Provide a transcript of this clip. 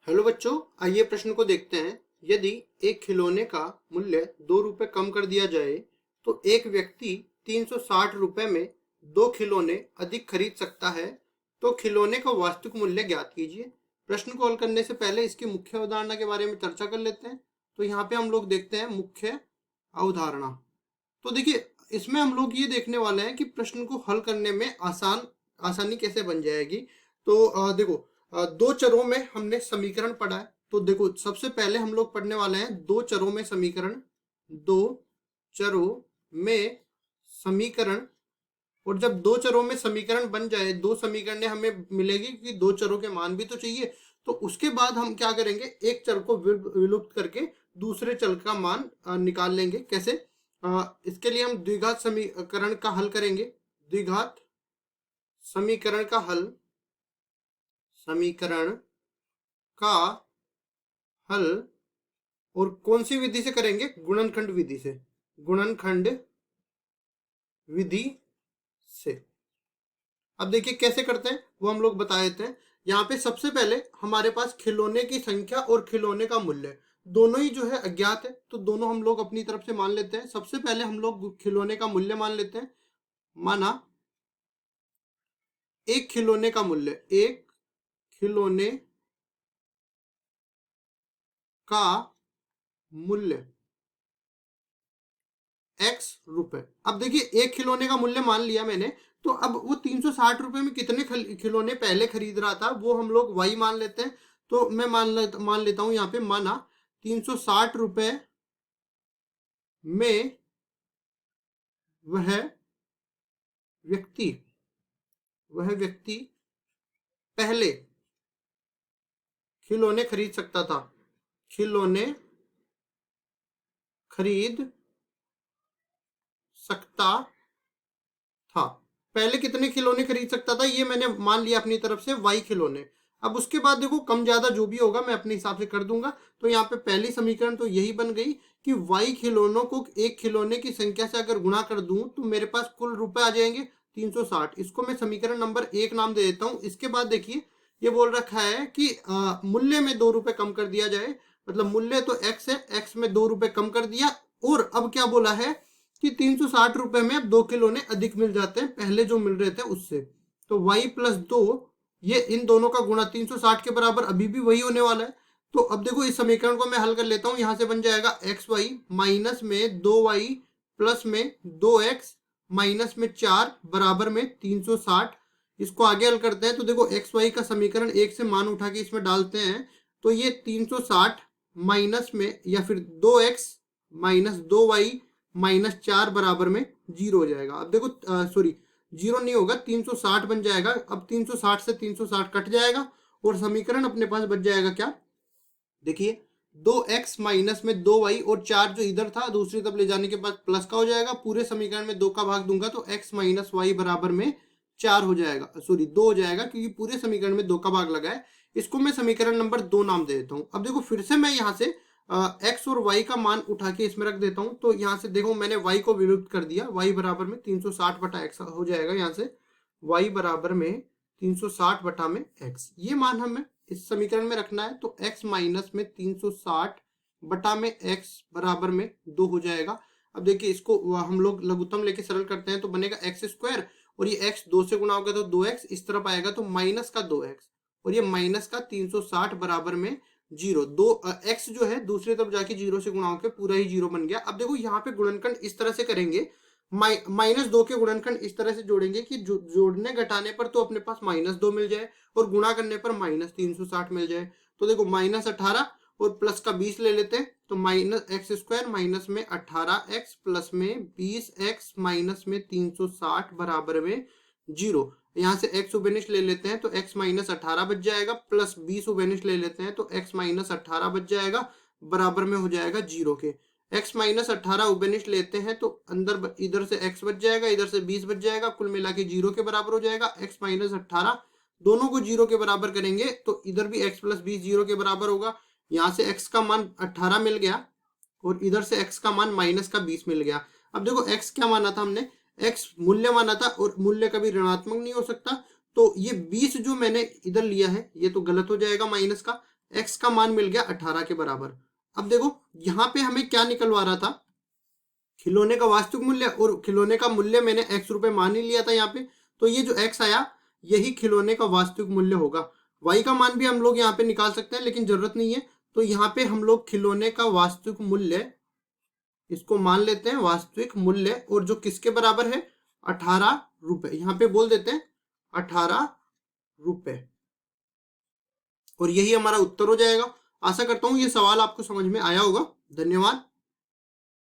Hello बच्चों, आइए प्रश्न को देखते हैं। यदि एक खिलौने का मूल्य 2 रुपए कम कर दिया जाए तो एक व्यक्ति 360 रुपए में 2 खिलौने अधिक खरीद सकता है। तो खिलौने का वास्तविक मूल्य ज्ञात कीजिए। प्रश्न को हल करने से पहले इसकी मुख्य अवधारणा के बारे में चर्चा कर लेते हैं। तो यहाँ पे हम लोग देखते हैं मुख्य अवधारणा। तो देखिए, इसमें हम लोग ये देखने वाले हैं कि प्रश्न को हल करने में आसानी कैसे बन जाएगी। तो देखो, दो चरों में हमने समीकरण पढ़ा है। तो देखो, सबसे पहले हम लोग पढ़ने वाले हैं दो चरों में समीकरण। दो चरों में समीकरण। और जब दो चरों में समीकरण बन जाए, दो समीकरण हमें मिलेगी कि दो चरों के मान भी तो चाहिए। तो उसके बाद हम क्या करेंगे, एक चर को विलुप्त करके दूसरे चर का मान निकाल लेंगे। कैसे? इसके लिए हम द्विघात समीकरण का हल करेंगे। द्विघात समीकरण का हल, समीकरण का हल। और कौन सी विधि से करेंगे? गुणनखंड विधि से। गुणनखंड विधि से। अब देखिए कैसे करते हैं वो हम लोग बता देते हैं। यहाँ पे सबसे पहले हमारे पास खिलौने की संख्या और खिलौने का मूल्य दोनों ही जो है अज्ञात है। तो दोनों हम लोग अपनी तरफ से मान लेते हैं। सबसे पहले हम लोग खिलौने का मूल्य मान लेते हैं। माना एक खिलौने का मूल्य, एक खिलौने का मूल्य x रुपए। अब देखिए, एक खिलौने का मूल्य मान लिया मैंने। तो अब वो 360 रुपए में कितने खिलौने पहले खरीद रहा था वो हम लोग y मान लेते हैं। तो मैं मान लेता हूं यहाँ पे, माना 360 रुपए में वह व्यक्ति पहले खिलौने खरीद सकता था। खिलौने खरीद सकता था। पहले कितने खिलौने खरीद सकता था ये मैंने मान लिया अपनी तरफ से, y खिलौने। अब उसके बाद देखो, कम ज्यादा जो भी होगा मैं अपने हिसाब से कर दूंगा। तो यहाँ पे पहली समीकरण तो यही बन गई कि y खिलौनों को एक खिलौने की संख्या से अगर गुणा कर दूं तो मेरे पास कुल रुपए आ जाएंगे 360। इसको मैं समीकरण नंबर 1 नाम दे देता हूँ। इसके बाद देखिए, ये बोल रखा है कि मूल्य में 2 रुपए कम कर दिया जाए। मतलब मूल्य तो x है, x में 2 रुपए कम कर दिया। और अब क्या बोला है कि 360 रुपए में अब 2 खिलौने अधिक मिल जाते हैं पहले जो मिल रहे थे उससे। तो y प्लस 2, ये इन दोनों का गुणा 360 के बराबर अभी भी वही होने वाला है। तो अब देखो, इस समीकरण को मैं हल कर लेता हूं। यहां से बन जाएगा xy माइनस में 2y प्लस में 2x माइनस में 4 बराबर में 360। इसको आगे हल करते हैं। तो देखो, xy का समीकरण एक से मान उठा के इसमें डालते हैं तो ये 360 माइनस में, या फिर 2x माइनस 2y माइनस 4 बराबर में 0 हो जाएगा। अब देखो, सॉरी, 0 नहीं होगा, 360 बन जाएगा। अब 360 से 360 कट जाएगा और समीकरण अपने पास बच जाएगा क्या? देखिए, 2x माइनस में 2y और 4 जो इधर था दूसरी तरफ ले जाने के बाद प्लस का हो जाएगा। पूरे समीकरण में 2 का भाग दूंगा तो x माइनस वाई बराबर में 4 हो जाएगा, सॉरी 2 हो जाएगा, क्योंकि पूरे समीकरण में 2 का भाग लगा है। इसको मैं समीकरण नंबर 2 नाम दे देता हूं। अब देखो, फिर से मैं यहाँ से x और y का मान उठा के इसमें रख देता हूं। तो यहाँ से देखो, मैंने y को विलुप्त कर दिया। y बराबर में 360 बटा x हो जाएगा। यहाँ से y बराबर में 360 बटा में x, ये मान हमें इस समीकरण में रखना है। तो x माइनस में 360 बटा में x बराबर में 2 हो जाएगा। अब देखिए, इसको हम लोग लघुत्तम लेके सरल करते हैं तो बनेगा x स्क्वायर, और ये x 2 से गुणा होगा तो 2x, इस तरफ आएगा तो माइनस का 2x, और ये माइनस का 360 बराबर में 0। x जो है दूसरी तरफ जाके 0 से गुणा होकर पूरा ही 0 बन गया। अब देखो, यहाँ पे गुणनखंड इस तरह से करेंगे, -2 के गुणनखंड इस तरह से जोड़ेंगे कि जोड़ने घटाने पर तो अपने पास -2 मिल जाए और गुणा करने पर -360 मिल जाए। तो देखो, -18 और प्लस का 20 ले लेते हैं। तो माइनस एक्स स्क्वायर माइनस में 18x प्लस में 20x माइनस में 360 बराबर में 0। यहाँ से x उबेनिश ले लेते हैं तो x माइनस 18 बच जाएगा, प्लस 20 उबेनिश ले लेते हैं तो x माइनस 18 बच जाएगा, बराबर में हो जाएगा 0 के। x माइनस 18 उबेनिश लेते हैं तो अंदर इधर से x बच जाएगा, इधर से 20 बच जाएगा, कुल मिला के 0 के बराबर हो जाएगा। x माइनस 18 दोनों को 0 के बराबर करेंगे तो इधर भी x प्लस 20 0 के बराबर होगा। यहाँ से x का मान 18 मिल गया और इधर से x का मान माइनस का 20 मिल गया। अब देखो, x क्या माना था हमने? x मूल्य माना था, और मूल्य कभी ऋणात्मक नहीं हो सकता। तो ये 20 जो मैंने इधर लिया है ये तो गलत हो जाएगा माइनस का। x का मान मिल गया 18 के बराबर। अब देखो यहाँ पे हमें क्या निकलवा रहा था, खिलौने का वास्तविक मूल्य, और खिलौने का मूल्य मैंने x रुपए मान ही लिया था यहाँ पे। तो ये जो x आया यही खिलौने का वास्तविक मूल्य होगा। y का मान भी हम लोग यहाँ पे निकाल सकते हैं लेकिन जरूरत नहीं है। तो यहाँ पे हम लोग खिलौने का वास्तविक मूल्य इसको मान लेते हैं वास्तविक मूल्य, और जो किसके बराबर है 18 रुपए, यहाँ पे बोल देते हैं 18 रुपए, और यही हमारा उत्तर हो जाएगा। आशा करता हूँ ये सवाल आपको समझ में आया होगा। धन्यवाद।